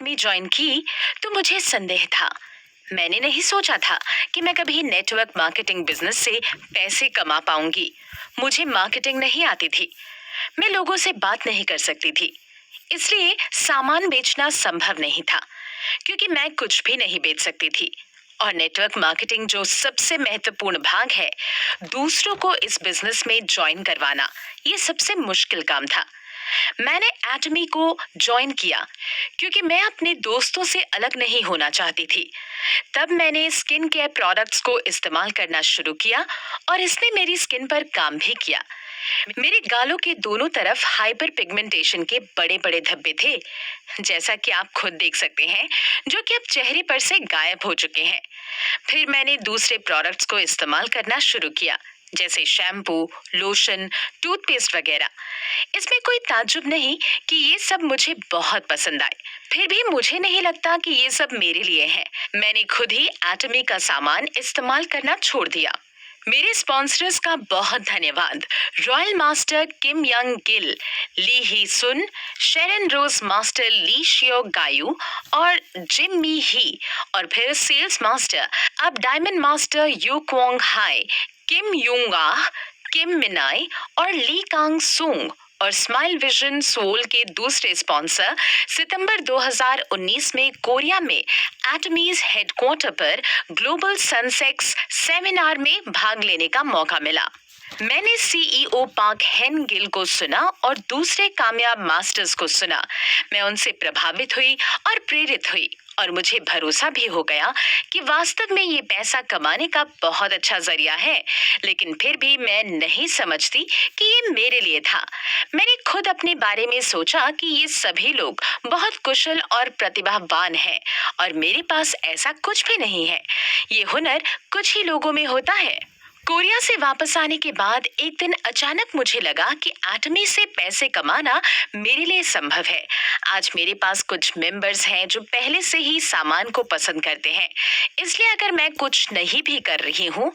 एटमी join की तो मुझे संदेह था। मैंने नहीं सोचा था कि मैं कभी नेटवर्क मार्केटिंग बिजनेस से पैसे कमा पाऊंगी। मुझे मार्केटिंग नहीं आती थी, मैं लोगों से बात नहीं कर सकती थी, इसलिए सामान बेचना संभव नहीं था क्योंकि मैं कुछ भी नहीं बेच सकती थी। और नेटवर्क मार्केटिंग जो सबसे महत्वपूर्ण भाग है, दूसरों को इस बिजनेस में ज्वाइन करवाना, ये सबसे मुश्किल काम था। मैंने एटमी को ज्वाइन किया क्योंकि मैं अपने दोस्तों से अलग नहीं होना चाहती थी। तब मैंने स्किन केयर प्रोडक्ट्स को इस्तेमाल करना शुरू किया और इसने मेरी स्किन पर काम भी किया। मेरे गालों के दोनों तरफ हाइपर पिगमेंटेशन के बड़े बड़े धब्बे थे, जैसा कि आप खुद देख सकते हैं, जो कि अब चेहरे पर से गायब हो चुके हैं। फिर मैंने दूसरे प्रोडक्ट्स को इस्तेमाल करना शुरू किया, जैसे शैम्पू, लोशन, टूथपेस्ट वगैरह। इसमें कोई ताज्जुब नहीं कि ये सब मुझे बहुत पसंद आए। फिर भी मुझे नहीं लगता कि ये सब मेरे लिए है। मैंने खुद ही एटमी का सामान इस्तेमाल करना छोड़ दिया। मेरे स्पॉन्सर्स का बहुत धन्यवाद। रॉयल मास्टर किम यंग गिल, ली ही सुन, शेरन रोज मास्टर ली शियो गायू और जिम मी ही, और फिर सेल्स मास्टर अब डायमंड मास्टर यू क्वोंग हाई, किम यूंगा, किम मिनाई और ली कांग सुंग, और स्माइल विजन सोल के दूसरे स्पॉन्सर सितंबर 2019 में कोरिया में एटमीज हेडक्वार्टर पर ग्लोबल सनसेक्स सेमिनार में भाग लेने का मौका मिला। मैंने सीईओ पार्क हेन गिल को सुना और दूसरे कामयाब मास्टर्स को सुना। मैं उनसे प्रभावित हुई और प्रेरित हुई, और मुझे भरोसा भी हो गया कि वास्तव में ये पैसा कमाने का बहुत अच्छा जरिया है। लेकिन फिर भी मैं नहीं समझती कि ये मेरे लिए था। मैंने खुद अपने बारे में सोचा कि ये सभी लोग बहुत कुशल और प्रतिभावान हैं और मेरे पास ऐसा कुछ भी नहीं है। ये हुनर कुछ ही लोगों में होता है। कोरिया से वापस आने के बाद एक दिन अचानक मुझे लगा कि एटमी से पैसे कमाना मेरे लिए संभव है। आज मेरे पास कुछ मेंबर्स हैं जो पहले से ही सामान को पसंद करते हैं, इसलिए अगर मैं कुछ नहीं भी कर रही हूँ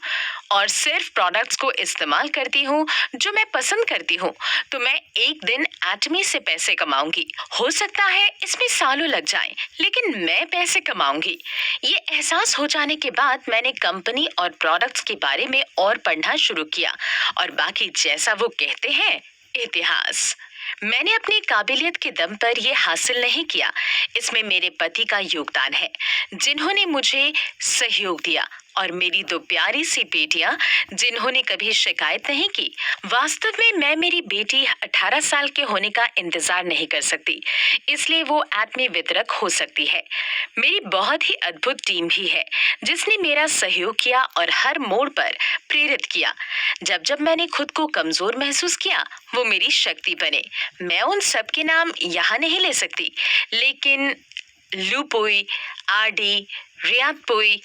और सिर्फ प्रोडक्ट्स को इस्तेमाल करती हूँ जो मैं पसंद करती हूँ, तो मैं एक दिन एटमी से पैसे कमाऊंगी। हो सकता है इसमें सालों लग जाएं, लेकिन मैं पैसे कमाऊंगी। ये एहसास हो जाने के बाद मैंने कंपनी और प्रोडक्ट्स के बारे में और पढ़ना शुरू किया, और बाकी जैसा वो कहते हैं, इतिहास। मैंने अपनी काबिलियत के दम पर यह हासिल नहीं किया। इसमें मेरे पति का योगदान है, जिन्होंने मुझे सहयोग दिया, और मेरी दो प्यारी सी बेटियां जिन्होंने कभी शिकायत नहीं की। वास्तव में मैं मेरी बेटी 18 साल के होने का इंतजार नहीं कर सकती, इसलिए वो एटमी वितरक हो सकती है। मेरी बहुत ही अद्भुत टीम भी है जिसने मेरा सहयोग किया और हर मोड़ पर प्रेरित किया। जब जब मैंने खुद को कमजोर महसूस किया, वो मेरी शक्ति बने। मैं उन सब के नाम यहाँ नहीं ले सकती, लेकिन लुपोई, आरडी, रियातपोई,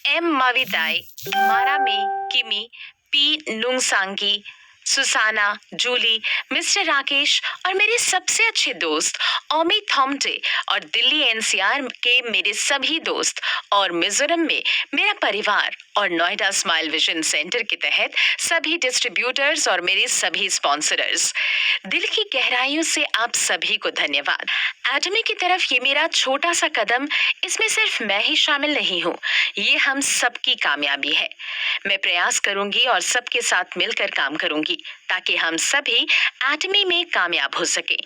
एम माविताई, मारामी, किमी, पी नुंगसांगी, सुसाना, जूली, मिस्टर राकेश और मेरे सबसे अच्छे दोस्त ओमी थॉमटे, और दिल्ली एनसीआर के मेरे सभी दोस्त, और मिजोरम में मेरा परिवार, और नोएडा स्माइल विजन सेंटर के तहत सभी डिस्ट्रीब्यूटर्स और मेरे सभी स्पॉन्सर्स। दिल की गहराइयों से आप सभी को धन्यवाद। एटमी की तरफ ये मेरा छोटा सा कदम, इसमें सिर्फ मैं ही शामिल नहीं हूँ, ये हम सबकी कामयाबी है। मैं प्रयास करूंगी और सबके साथ मिलकर काम करूंगी ताकि हम सभी एटमी में कामयाब हो सके।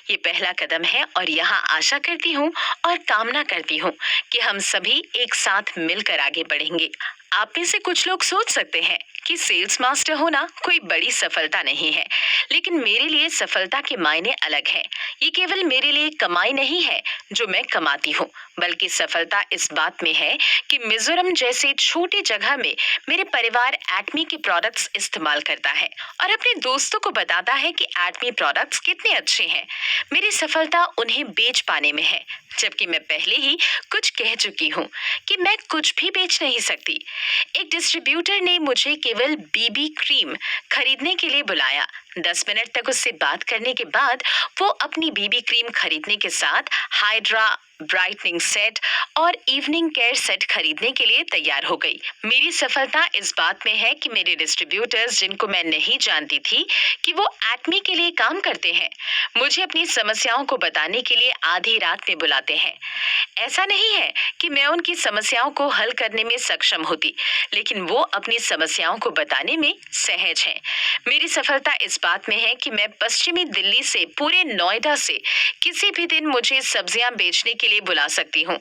ये पहला कदम है, और यहाँ आशा करती हूँ और कामना करती हूँ कि हम सभी एक साथ मिलकर आगे बढ़ेंगे। आप में से कुछ लोग सोच सकते हैं कि सेल्स मास्टर होना कोई बड़ी सफलता नहीं है, लेकिन मेरे लिए सफलता के मायने अलग हैं। ये केवल मेरे लिए कमाई नहीं है जो मैं कमाती हूँ, बल्कि सफलता इस बात में है कि मिजोरम जैसे छोटी जगह में मेरे परिवार एटमी के प्रोडक्ट्स इस्तेमाल करता है और अपने दोस्तों को बताता है कि एटमी प्रोडक्ट्स कितने अच्छे हैं। मेरी सफलता उन्हें बेच पाने में है, जबकि मैं पहले ही कुछ कह चुकी हूँ कि मैं कुछ भी बेच नहीं सकती। एक डिस्ट्रीब्यूटर ने मुझे केवल बीबी क्रीम खरीदने के लिए बुलाया, 10 मिनट तक उससे बात करने के बाद वो अपनी बीबी क्रीम खरीदने के साथ हाइड्रा ब्राइटनिंग सेट और इवनिंग केयर सेट खरीदने के लिए तैयार हो गई। मेरी सफलता इस बात में है कि मेरे डिस्ट्रीब्यूटर्स, जिनको मैं नहीं जानती थी कि वो एटमी के लिए काम करते हैं, मुझे अपनी समस्याओं को बताने के लिए आधी रात में बुलाते हैं। ऐसा नहीं है कि मैं उनकी समस्याओं को हल करने में सक्षम होती, लेकिन वो अपनी समस्याओं को बताने में सहज हैं। मेरी सफलता इस बात में है कि मैं पश्चिमी दिल्ली से पूरे नोएडा से किसी भी दिन मुझे सब्जियां बेचने के लिए बुला सकती हूँ।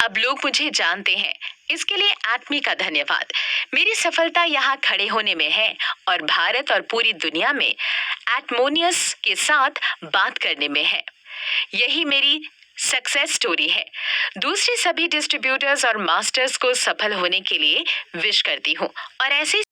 अब लोग मुझे जानते हैं, इसके लिए एटमी का धन्यवाद। मेरी सफलता यहाँ खड़े होने में है और भारत और पूरी दुनिया में एटमोनियस के साथ बात करने में है। यही मेरी सक्सेस स्टोरी है। दूसरे सभी डिस्ट्रीब्यूटर्स और मास्टर्स को सफल होने के लिए विश करती हूँ और ऐसे